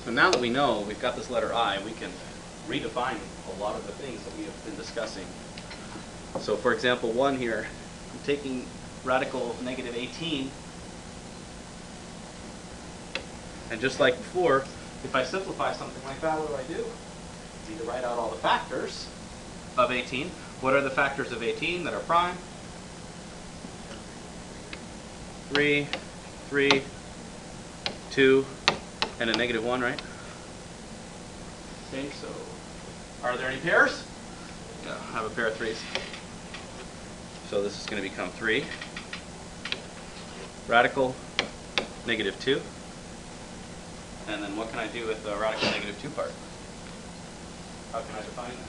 So now that we know we've got this letter I, we can redefine a lot of the things that we have been discussing. So for example, 1 here, I'm taking radical of negative 18, and just like before, if I simplify something like that, what do? It's either write out all the factors of 18. What are the factors of 18 that are prime? 3, 3, 2, and a negative 1, right? Okay, so are there any pairs? Yeah, I have a pair of 3s. So this is going to become 3. Radical negative 2. And then what can I do with the radical negative 2 part? How can I define that?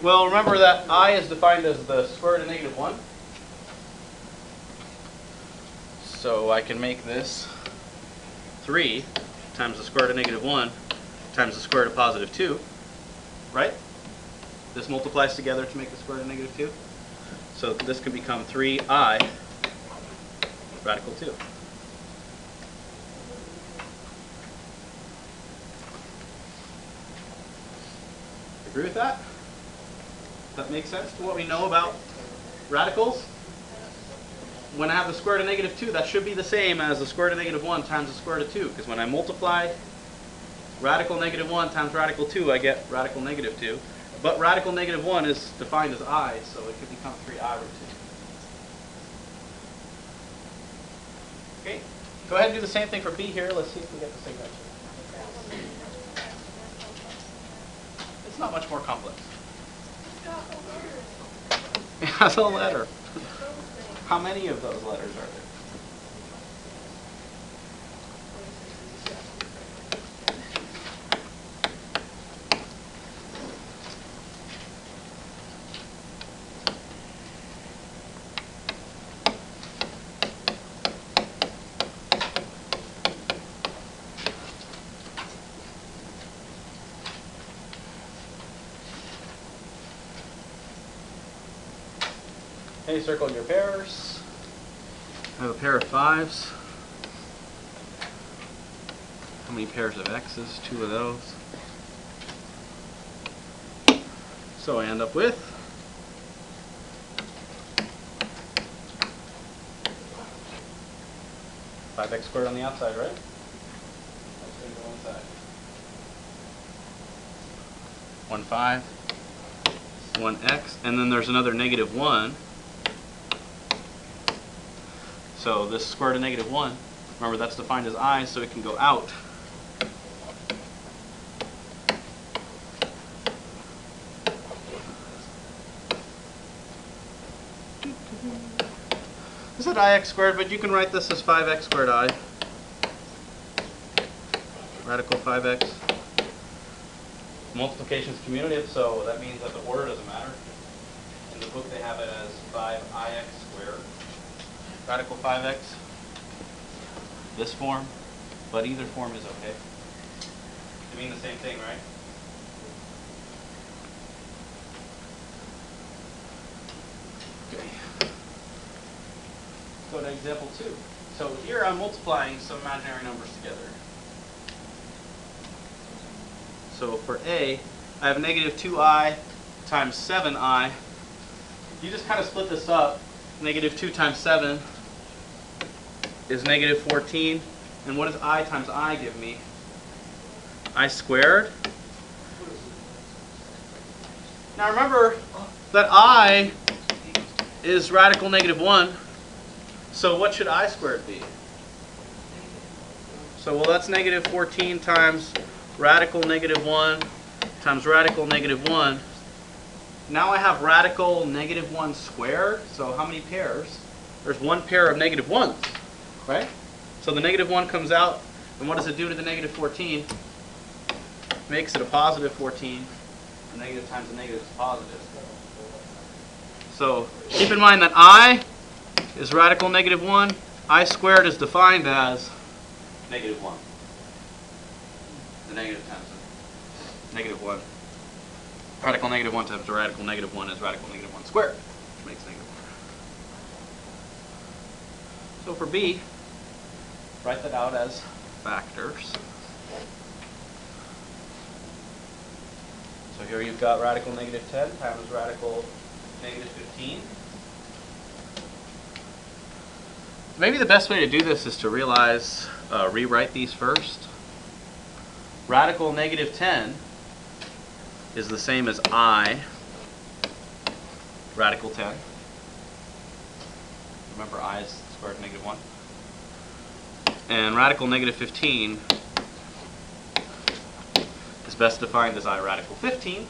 Well, remember that I is defined as the square root of negative 1. So I can make this 3 times the square root of negative 1 times the square root of positive 2, right? This multiplies together to make the square root of negative 2. So this can become 3i radical 2. Agree with that? That makes sense to what we know about radicals? When I have the square root of negative 2, that should be the same as the square root of negative 1 times the square root of 2. Because when I multiply radical negative 1 times radical 2, I get radical negative 2. But radical negative 1 is defined as I, so it could become 3i root 2. Okay, go ahead and do the same thing for b here. Let's see if we get the same answer. It's not much more complex. It has a letter. How many of those letters are there? Okay, circle your pairs. I have a pair of 5s. How many pairs of x's? 2 of those. So I end up with 5x squared on the outside, right? That's going to go inside. 1, 5, 1x, and then there's another negative 1. So this square root of negative 1, remember that's defined as I, so it can go out. This is ix squared, but you can write this as 5x squared I. Radical 5x. Multiplication is commutative, so that means that the order doesn't matter. In the book they have it as 5ix squared. Radical 5x, this form, but either form is okay. They mean the same thing, right? Okay. Go to example 2. So here I'm multiplying some imaginary numbers together. So for A, I have negative 2i times 7i. You just kind of split this up. Negative 2 times 7 is negative 14. And what does I times I give me? I squared. Now remember that I is radical negative 1. So what should I squared be? So well, that's negative 14 times radical negative 1 times radical negative 1. Now I have radical negative 1 squared. So how many pairs? There's one pair of negative 1s, right? So the negative 1 comes out, and what does it do to the negative 14? Makes it a positive 14. The negative times the negative is positive. So keep in mind that I is radical negative 1. I squared is defined as negative 1. The negative times the negative 1. Radical negative 1 times the radical negative 1 is radical negative 1 squared, which makes negative 1. So for B, write that out as factors. So here you've got radical negative 10 times radical negative 15. Maybe the best way to do this is to rewrite these first. Radical negative 10 is the same as I radical 10. Remember, I is the square root of negative 1. And radical negative 15 is best defined as I radical 15.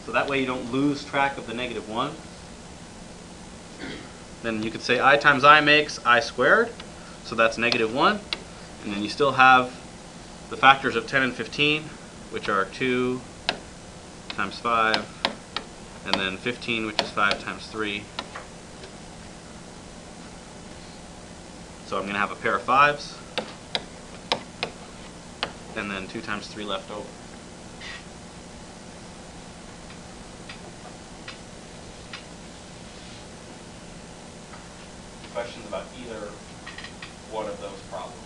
So that way you don't lose track of the negative 1. Then you could say I times I makes I squared. So that's negative 1. And then you still have the factors of 10 and 15, which are 2 times 5, and then 15, which is 5 times 3. So I'm going to have a pair of 5s, and then 2 times 3 left over. Questions about either one of those problems?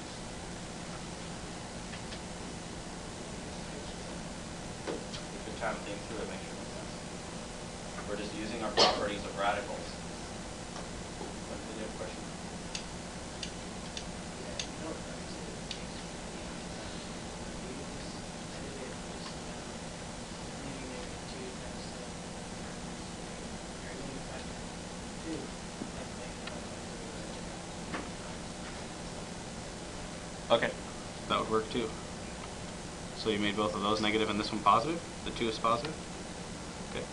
Take your time to think through it, make sure it makes sense. We're just using our properties of radicals. Did you have a question? Okay, that would work too. So you made both of those negative and this one positive? The 2 is positive? Okay.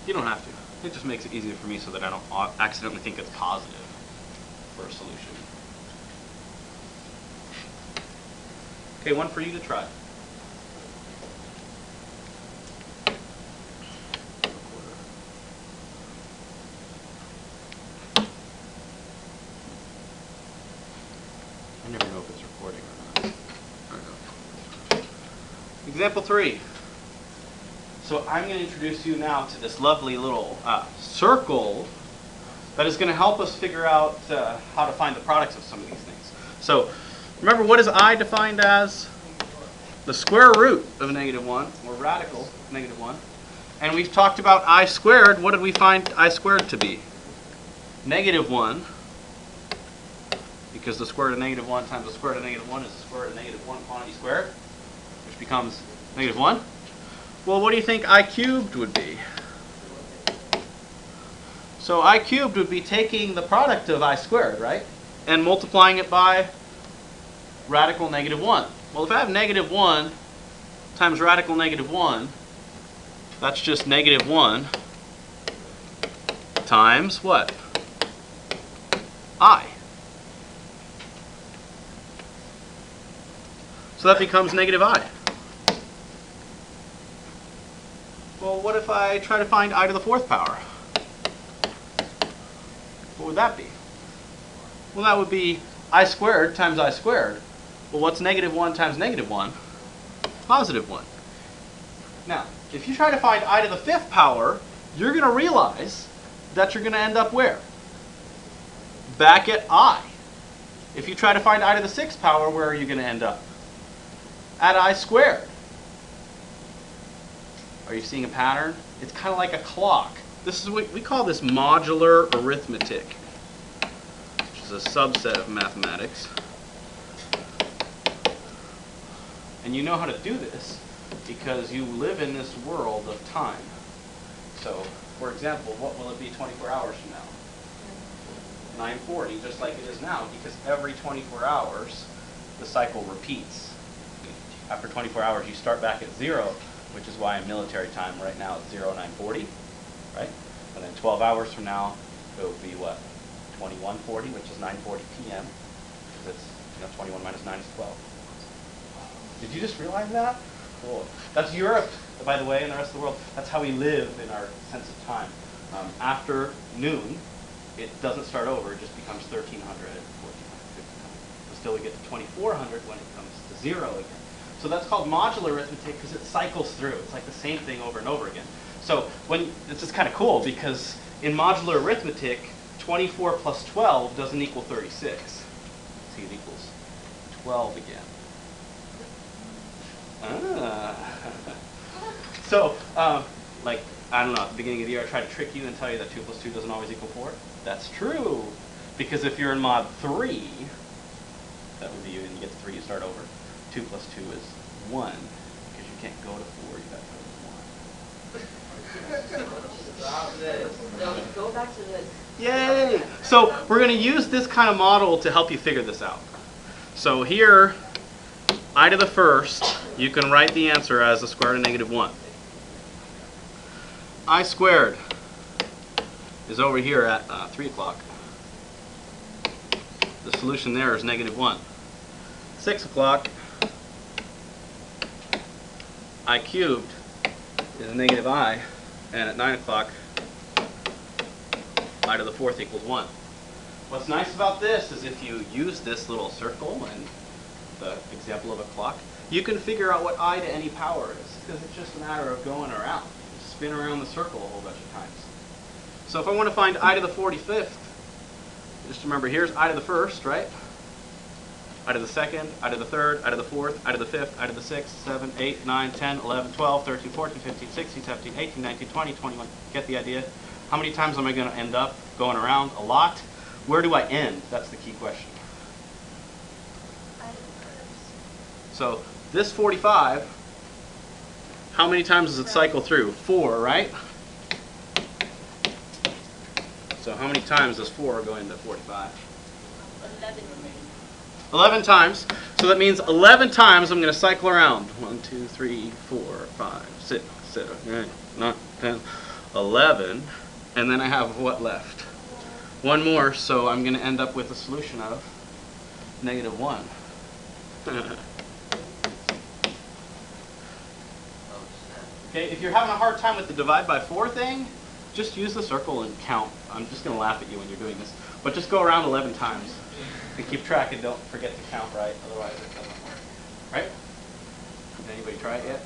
You don't have to. It just makes it easier for me so that I don't accidentally think it's positive for a solution. Okay, one for you to try. I never know if it's recording or not. Example 3. So I'm going to introduce you now to this lovely little circle that is going to help us figure out how to find the products of some of these things. So remember, what is I defined as? The square root of negative 1, or radical negative 1. And we've talked about I squared. What did we find I squared to be? Negative 1. Because the square root of negative 1 times the square root of negative 1 is the square root of negative 1 quantity squared, which becomes negative 1. Well, what do you think I cubed would be? So I cubed would be taking the product of I squared, right? And multiplying it by radical negative 1. Well, if I have negative 1 times radical negative 1, that's just negative 1 times what? I. So that becomes negative I. Well, what if I try to find I to the 4th power? What would that be? Well, that would be I squared times I squared. Well, what's negative 1 times negative 1? Positive 1. Now, if you try to find I to the 5th power, you're going to realize that you're going to end up where? Back at I. If you try to find I to the 6th power, where are you going to end up? At I squared. Are you seeing a pattern? It's kind of like a clock. This is what we call this modular arithmetic, which is a subset of mathematics. And you know how to do this because you live in this world of time. So, for example, what will it be 24 hours from now? 9:40, just like it is now, because every 24 hours the cycle repeats. After 24 hours, you start back at 0, which is why in military time right now it's 09:40, right? And then 12 hours from now, it will be what? 21:40, which is 9:40 p.m. Because it's 21 minus 9 is 12. Did you just realize that? Cool. That's Europe, by the way, and the rest of the world. That's how we live in our sense of time. After noon, it doesn't start over. It just becomes 1300, 1400, 1500. But still, we get to 2400 when it comes to 0 again. So that's called modular arithmetic because it cycles through. It's like the same thing over and over again. So this is kind of cool because in modular arithmetic, 24 plus 12 doesn't equal 36. See, it equals 12 again. So, like, I don't know, at the beginning of the year I tried to trick you and tell you that 2 plus 2 doesn't always equal 4. That's true. Because if you're in mod 3, that would be you, and you get to 3, you start over. 2 plus 2 is 1. Because you can't go to 4, you got to go to 1. Go back to this. Yay! So we're going to use this kind of model to help you figure this out. So here, I to the first, you can write the answer as the square root of negative 1. I squared is over here at 3 o'clock. The solution there is negative 1. 6 o'clock, I cubed is negative I, and at 9 o'clock, I to the fourth equals 1. What's nice about this is if you use this little circle and the example of a clock, you can figure out what I to any power is, because it's just a matter of going around. You spin around the circle a whole bunch of times. So if I want to find I to the 45th, just remember here's I to the first, right? I to the second, I to the third, I to the fourth, I to the fifth, I to the sixth, 7, 8, 9, 10, 11, 12, 13, 14, 15, 16, 17, 18, 19, 20, 21. Get the idea? How many times am I going to end up going around? A lot. Where do I end? That's the key question. So this 45, how many times does it cycle through? 4, right? So how many times does 4 go into 45? 11 times. So that means 11 times I'm going to cycle around. 1, 2, 3, 4, 5, 6, 7, 8, 9, 10, 11. And then I have what left? One more, so I'm going to end up with a solution of negative 1. Okay, if you're having a hard time with the divide by 4 thing, just use the circle and count. I'm just going to laugh at you when you're doing this. But just go around 11 times and keep track and don't forget to count right, otherwise it doesn't work. Right? Did anybody try it yet?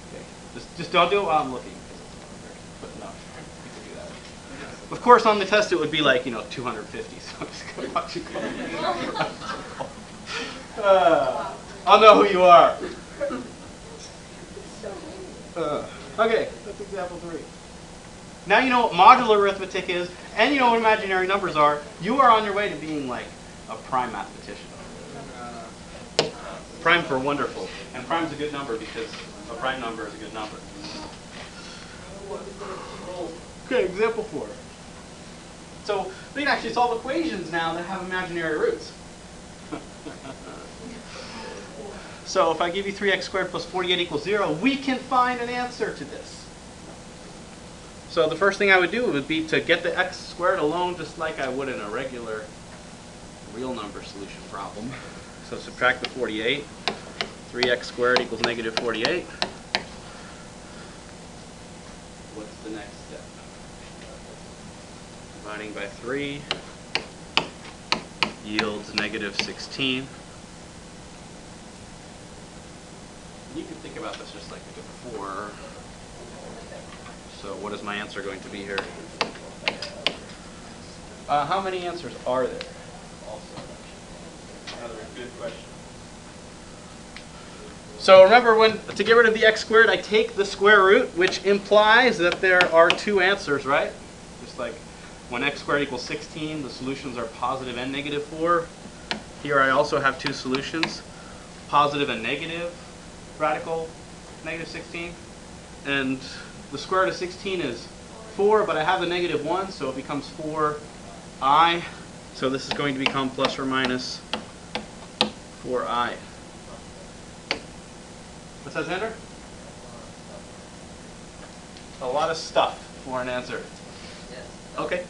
Okay. Just don't do it while I'm looking. But no, you can do that. Of course, on the test it would be like, 250, so I'm just going to watch you go. I'll know who you are. Okay, that's example 3. Now you know what modular arithmetic is, and you know what imaginary numbers are. You are on your way to being like a prime mathematician. Prime for wonderful. And prime's a good number because a prime number is a good number. Okay, example 4. So we can actually solve equations now that have imaginary roots. So if I give you 3x squared plus 48 equals 0, we can find an answer to this. So the first thing I would do would be to get the x squared alone, just like I would in a regular real number solution problem. So subtract the 48. 3x squared equals negative 48. What's the next step? Dividing by 3 yields negative 16. You can think about this just like we did before. So what is my answer going to be here? How many answers are there? Also, another good question. So remember, to get rid of the x squared, I take the square root, which implies that there are 2 answers, right? Just like when x squared equals 16, the solutions are positive and negative 4. Here I also have 2 solutions, positive and negative radical negative 16. And the square root of 16 is 4, but I have the negative 1, so it becomes 4i. So this is going to become plus or minus 4i. What's that, Xander? A lot of stuff for an answer. Yes. Okay.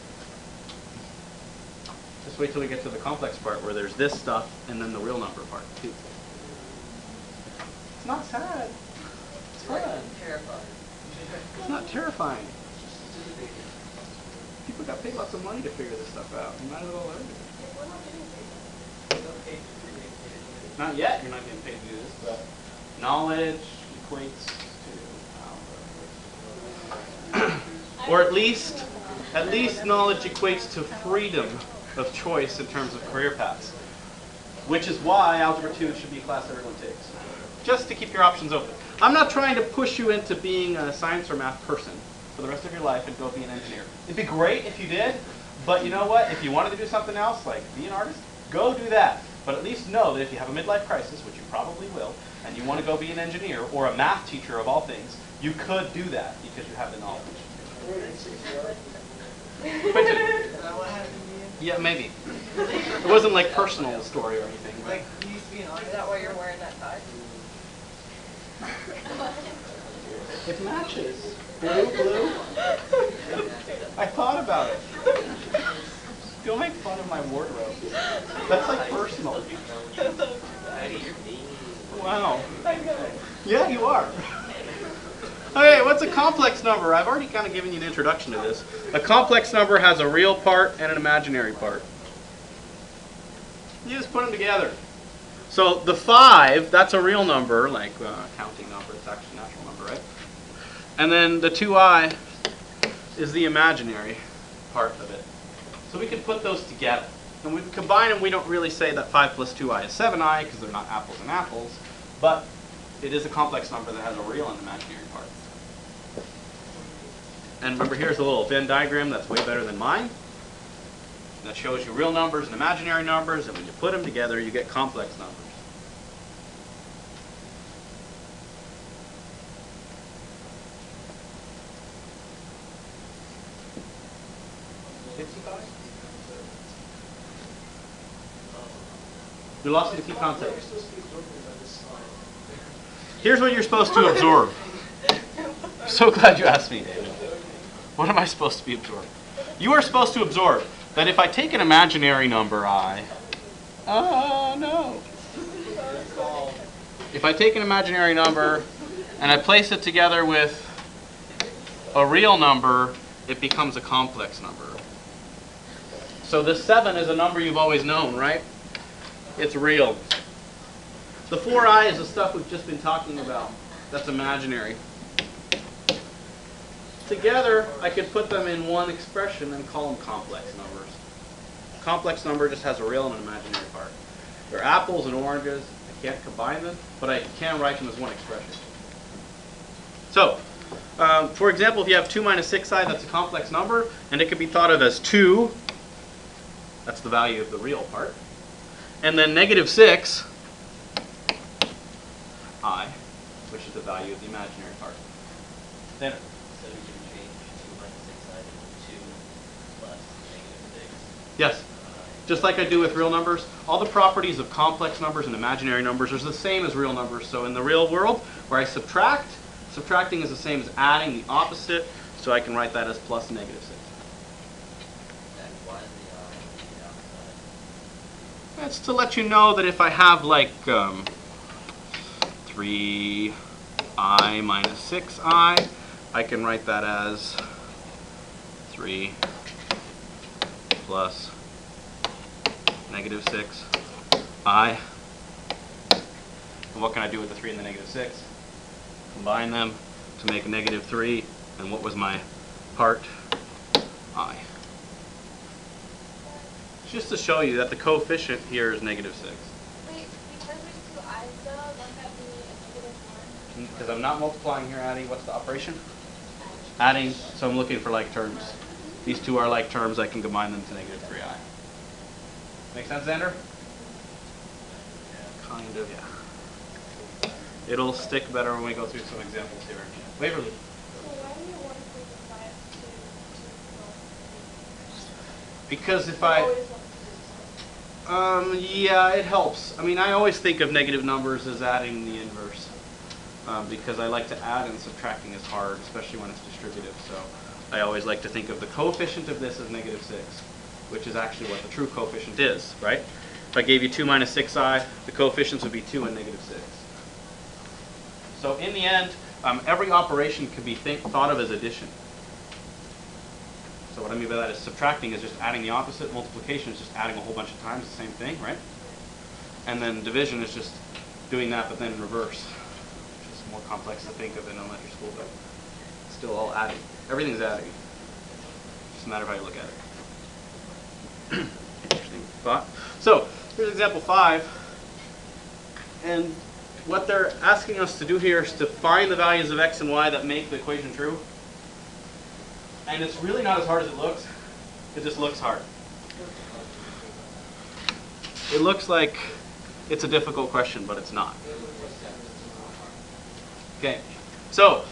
Just wait till we get to the complex part where there's this stuff and then the real number part too. It's not sad. It's fun. Terrifying. It's not terrifying. People got paid lots of money to figure this stuff out. You might as well learn it. Not yet. You're not getting paid to do this, but knowledge equates to power. Or at least knowledge equates to freedom of choice in terms of career paths. Which is why Algebra 2 should be a class everyone takes. Just to keep your options open. I'm not trying to push you into being a science or math person for the rest of your life and go be an engineer. It'd be great if you did, but you know what? If you wanted to do something else, like be an artist, go do that. But at least know that if you have a midlife crisis, which you probably will, and you want to go be an engineer or a math teacher of all things, you could do that because you have the knowledge. Yeah, maybe. It wasn't like personal story or anything. Like, you used to be an artist. Is that why you're wearing that tie? It matches. Blue. I thought about it. Don't make fun of my wardrobe. That's like personal. Wow. Yeah, you are. Okay, what's a complex number? I've already kind of given you an introduction to this. A complex number has a real part and an imaginary part. You just put them together. So the 5, that's a real number, like a counting number. It's actually a natural number, right? And then the 2i is the imaginary part of it. So we can put those together. And we combine them. We don't really say that 5 plus 2i is 7i because they're not apples and apples. But it is a complex number that has a real and imaginary part. And remember, here's a little Venn diagram that's way better than mine. That shows you real numbers and imaginary numbers, and when you put them together, you get complex numbers. You're lost in the key concept. Here's what you're supposed to absorb. So glad you asked me, David. What am I supposed to be absorbing? You are supposed to absorb that if I take an imaginary number, if I take an imaginary number and I place it together with a real number, it becomes a complex number. So this 7 is a number you've always known, right? It's real. The 4i is the stuff we've just been talking about. That's imaginary. Together, I could put them in one expression and call them complex numbers. Complex number just has a real and an imaginary part. They're apples and oranges. I can't combine them, but I can write them as one expression. So, for example, if you have 2 minus 6i, that's a complex number, and it can be thought of as 2. That's the value of the real part. And then negative 6i, which is the value of the imaginary part. Then, So we can change 2 minus 6i to 2 plus negative 6. yes. Just like I do with real numbers, all the properties of complex numbers and imaginary numbers are the same as real numbers. So in the real world, where I subtract, subtracting is the same as adding, the opposite. So I can write that as plus negative 6. And why is the outside? That's to let you know that if I have like 3i minus 6i, I can write that as 3 plus negative 6i. And what can I do with the 3 and the negative 6? Combine them to make negative 3. And what was my part? I. Just to show you that the coefficient here is negative 6. Wait, because there's 2 i's though, won't that be a negative 1? Because I'm not multiplying here, adding. What's the operation? Adding, so I'm looking for like terms. These two are like terms, I can combine them to negative 3i. Make sense, Xander? Kind of, yeah. It'll stick better when we go through some examples here. Waverly. So why do you want to simplify it to Because if always I, want to do yeah, it helps. I mean, I always think of negative numbers as adding the inverse. Because I like to add and subtracting is hard, especially when it's distributive. So I always like to think of the coefficient of this as negative 6, which is actually what the true coefficient is, right? If I gave you 2 minus 6i, the coefficients would be 2 and negative 6. So in the end, every operation can be thought of as addition. So what I mean by that is subtracting is just adding the opposite. Multiplication is just adding a whole bunch of times the same thing, right? And then division is just doing that, but then in reverse. Which is more complex to think of in elementary school, but still all adding. Everything's adding. Doesn't matter how you look at it. Interesting thought. So here's example 5. And what they're asking us to do here is to find the values of x and y that make the equation true. And it's really not as hard as it looks. It just looks hard. It looks like it's a difficult question, but it's not. Okay, so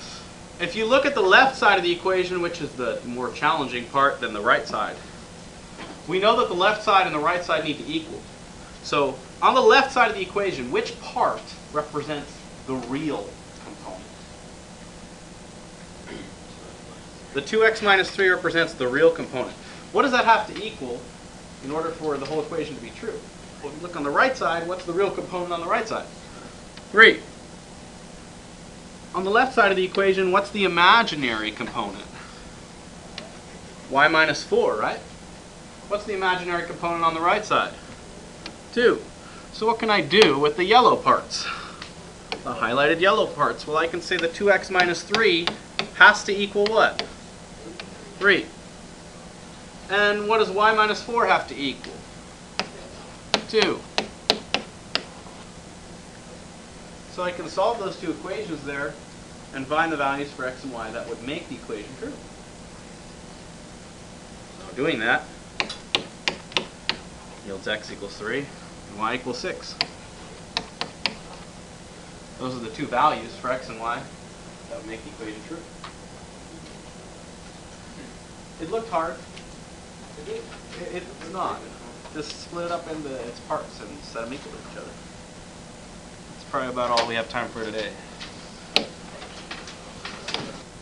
if you look at the left side of the equation, which is the more challenging part than the right side, we know that the left side and the right side need to equal. So on the left side of the equation, which part represents the real component? The 2x minus 3 represents the real component. What does that have to equal in order for the whole equation to be true? Well, if you look on the right side, what's the real component on the right side? 3. On the left side of the equation, what's the imaginary component? Y minus 4, right? What's the imaginary component on the right side? 2. So what can I do with the yellow parts? The highlighted yellow parts. Well, I can say the 2x minus 3 has to equal what? 3. And what does y minus 4 have to equal? 2. So I can solve those two equations there and find the values for x and y that would make the equation true. So doing that yields x equals 3 and y equals 6. Those are the two values for x and y that would make the equation true. It looked hard. It's not. Just split it up into its parts and set them equal to each other. That's probably about all we have time for today.